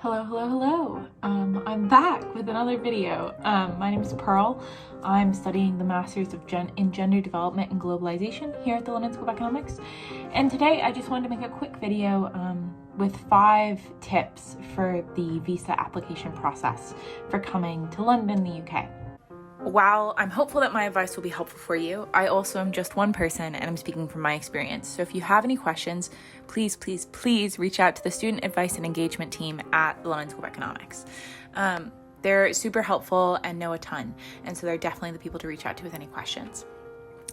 Hello. I'm back with another video. My name is Pearl. I'm studying the Masters in Gender Development and Globalization here at the London School of Economics. And today I just wanted to make a quick video with 5 tips for the visa application process for coming to London, the UK. While I'm hopeful that my advice will be helpful for you, I also am just one person and I'm speaking from my experience. So if you have any questions, please reach out to the Student Advice and Engagement team at the London School of Economics. They're super helpful and know a ton, and so they're definitely the people to reach out to with any questions.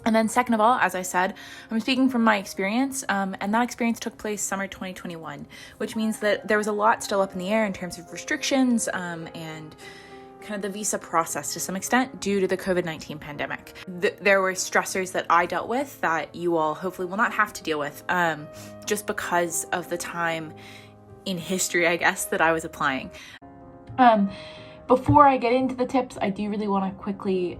And then second of all, as I said, I'm speaking from my experience, and that experience took place summer 2021, which means that there was a lot still up in the air in terms of restrictions and kind of the visa process to some extent due to the COVID-19 pandemic. There were stressors that I dealt with that you all hopefully will not have to deal with just because of the time in history, I guess, that I was applying. Before I get into the tips, I do really want to quickly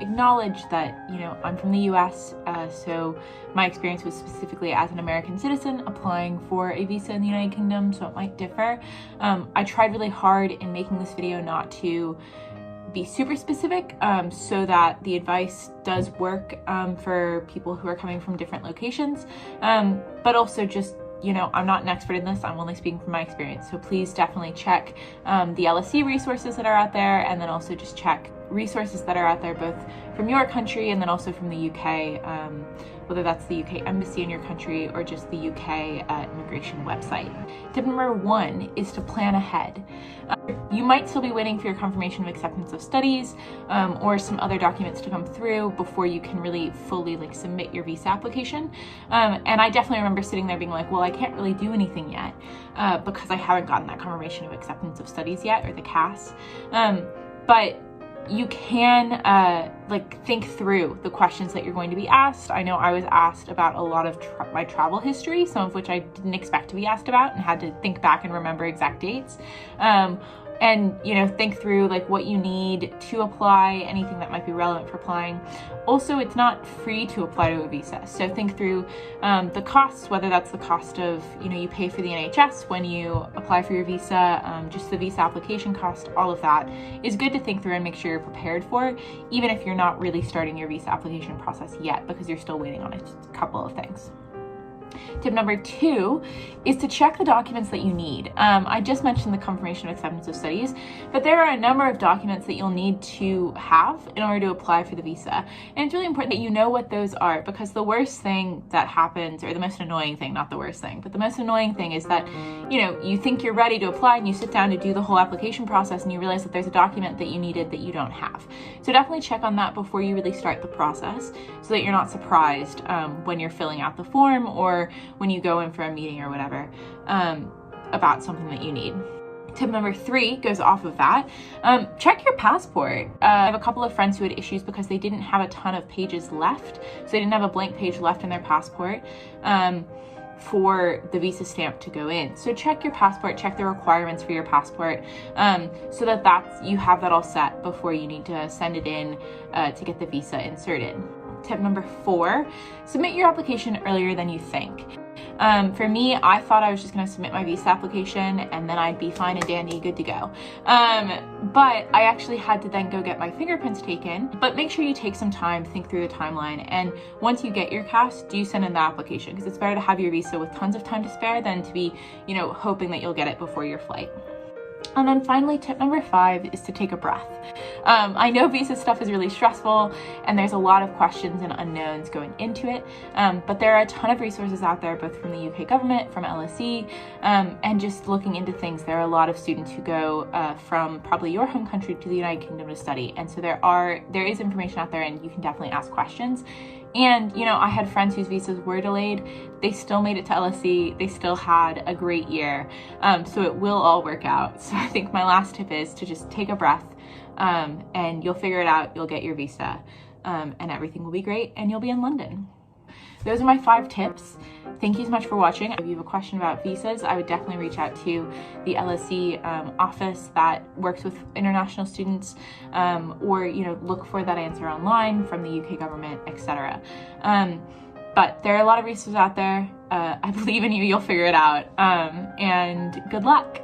acknowledge that, I'm from the US, so my experience was specifically as an American citizen applying for a visa in the United Kingdom, so it might differ. I tried really hard in making this video not to be super specific so that the advice does work for people who are coming from different locations, but also just I'm not an expert in this. I'm only speaking from my experience. So please definitely check the LSE resources that are out there, and then also just check resources that are out there both from your country and then also from the UK, whether that's the UK embassy in your country or just the UK immigration website. Tip number 1 is to plan ahead. You might still be waiting for your confirmation of acceptance of studies or some other documents to come through before you can really fully submit your visa application. And I definitely remember sitting there being like, well, I can't really do anything yet because I haven't gotten that confirmation of acceptance of studies yet, or the CAS. But you can think through the questions that you're going to be asked. I know I was asked about a lot of my travel history, some of which I didn't expect to be asked about and had to think back and remember exact dates. And think through what you need to apply, anything that might be relevant for applying. Also, it's not free to apply to a visa, so think through the costs, whether that's the cost of you pay for the NHS when you apply for your visa, just the visa application cost. All of that is good to think through and make sure you're prepared for, even if you're not really starting your visa application process yet, because you're still waiting on a couple of things. Tip number 2 is to check the documents that you need. I just mentioned the confirmation of acceptance of studies, but there are a number of documents that you'll need to have in order to apply for the visa. And it's really important that you know what those are, because the worst thing that happens, or the most annoying thing, not the worst thing, but the most annoying thing is that, you think you're ready to apply and you sit down to do the whole application process and you realize that there's a document that you needed that you don't have. So definitely check on that before you really start the process so that you're not surprised when you're filling out the form or when you go in for a meeting or whatever about something that you need. Tip number 3 goes off of that. Check your passport. I have a couple of friends who had issues because they didn't have a ton of pages left, so they didn't have a blank page left in their passport for the visa stamp to go in. So check your passport, check the requirements for your passport, so that you have that all set before you need to send it in to get the visa inserted. Tip number 4, submit your application earlier than you think. For me, I thought I was just going to submit my visa application and then I'd be fine and dandy, good to go. But I actually had to then go get my fingerprints taken. But make sure you take some time, think through the timeline, and once you get your CAS, do send in the application, because it's better to have your visa with tons of time to spare than to be, hoping that you'll get it before your flight. And then finally, tip number 5 is to take a breath. I know visa stuff is really stressful and there's a lot of questions and unknowns going into it, but there are a ton of resources out there, both from the UK government, from LSE, and just looking into things. There are a lot of students who go from probably your home country to the United Kingdom to study, and so there is information out there and you can definitely ask questions. And, I had friends whose visas were delayed. They still made it to LSE. They still had a great year. So it will all work out. So I think my last tip is to just take a breath and you'll figure it out. You'll get your visa and everything will be great and you'll be in London. Those are my 5 tips. Thank you so much for watching. If you have a question about visas, I would definitely reach out to the LSE office that works with international students, or look for that answer online from the UK government, etc. But there are a lot of resources out there. I believe in you. You'll figure it out. And good luck.